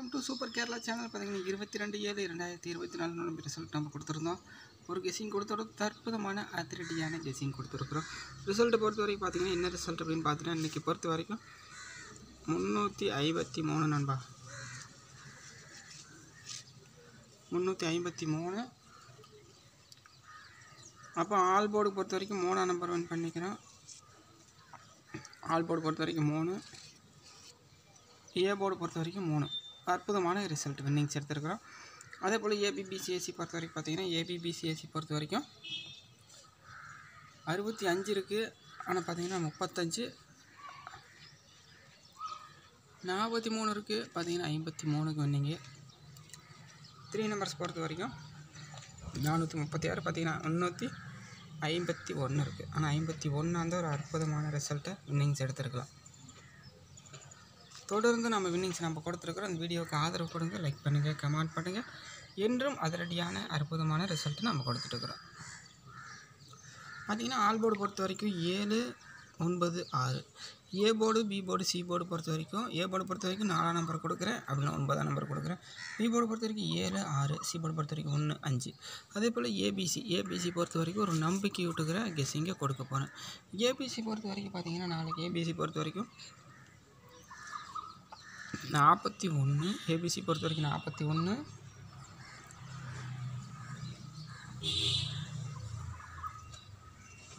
Welcome to super Kerala channel. பார்த்தீங்கன்னா 22/7/2024 November result நம்ம கொடுத்துருந்தோம். ஒரு கெஸிங் கொடுத்தோட அற்புதமான அதிரடியான கெஸிங் கொடுத்துருக்குறோம். ரிசல்ட்டை பொறுத்த வரைக்கும் பார்த்தீங்கன்னா என்ன ரிசல்ட் அப்படின்னு பார்த்தீங்கன்னா இன்றைக்கி பொறுத்த வரைக்கும் 353 நண்பா. 353. அப்போ ஆல் போர்டு பொறுத்த வரைக்கும் 3ஆம் நம்பர் வின் பண்ணிக்கிறோம். ஆல் போர்டு பொறுத்த வரைக்கும் 3, ஏ போர்டு பொறுத்த வரைக்கும் 3. அற்புதமான ரிசல்ட் வின்னிங்ஸ் எடுத்துருக்குறோம். அதே போல் ஏபிபிசிஎஸ்சி பொறுத்த வரைக்கும் பார்த்தீங்கன்னா ஏபிபிசிஎஸ்சி பொறுத்த வரைக்கும் 65 இருக்குது. ஆனால் பார்த்தீங்கன்னா 35, 43 இருக்குது. பார்த்தீங்கன்னா 53க்கு வின்னிங்கு. 3 நம்பர்ஸ் பொறுத்த வரைக்கும் 436, பார்த்தீங்கன்னா 351 இருக்குது. ஆனால் 51 அந்த ஒரு அற்புதமான ரிசல்ட்டை வின்னிங்ஸ் எடுத்துருக்கலாம். தொடர்ந்து நம்ம வின்னிங்ஸ் நம்ம கொடுத்துருக்குறோம். அந்த வீடியோவுக்கு ஆதரவு கொடுங்க, லைக் பண்ணுங்கள், கமெண்ட் பண்ணுங்கள். என்றும் அதிரடியான அற்புதமான ரிசல்ட்டு நம்ம கொடுத்துட்ருக்குறோம். பார்த்திங்கன்னா ஆல் போர்டு பொறுத்த வரைக்கும் 7, 9, 6. A board, B board, C board பொறுத்த வரைக்கும் ஏ போர்டு பொறுத்த வரைக்கும் 4ஆம் நம்பர் கொடுக்குறேன், அப்படின்னா 9ஆம் நம்பர் கொடுக்குறேன். பி போர்டு பொறுத்த வரைக்கும் 7, 6. சி போர்டு பொறுத்த வரைக்கும் 1, 5. அதே போல் ஏபிசி பொறுத்த வரைக்கும் ஒரு நம்பிக்கை விட்டுக்கிற கெஸ்ஸிங்கை கொடுக்க போகிறேன். ஏபிசி பொறுத்த வரைக்கும் பார்த்திங்கன்னா நாளைக்கு ஏபிசி பொறுத்த வரைக்கும் 41. ஏபிசி பொறுத்த வரைக்கும் 41.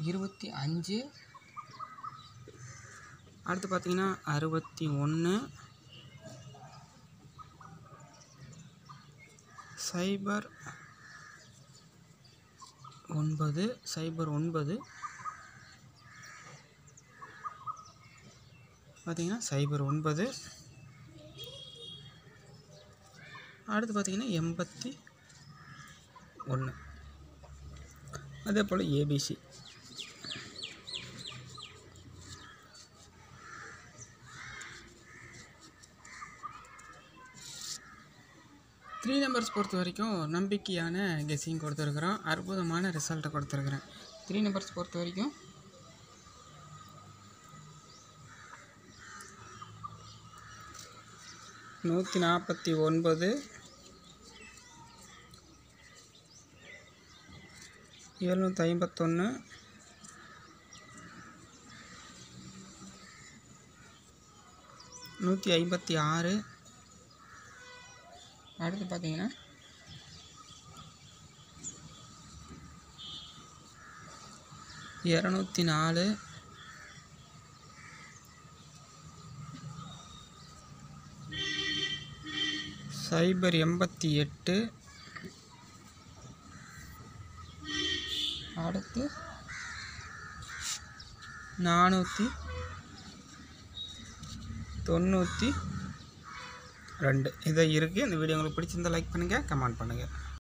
$25. அடுத்து பார்த்தீங்கன்னா 61. 09. 09 பார்த்தீங்கன்னா 09. அடுத்து பார்த்தீங்கன்னா 81. அதே போல் ஏபிசி 3 நம்பர்ஸ் பொறுத்த வரைக்கும் நம்பிக்கையான கெஸ்ஸிங் கொடுத்துருக்குறோம். அற்புதமான ரிசல்ட்டை கொடுத்துருக்குறேன். 3 நம்பர்ஸ் பொறுத்த வரைக்கும் 149, 751, 156. அடுத்து பார்த்தீங்கன்னா 204, 088. அடுத்து 492. இதை இருக்குது. இந்த வீடியோ உங்களுக்கு பிடிச்சிருந்தால் லைக் பண்ணுங்கள், கமெண்ட் பண்ணுங்கள்.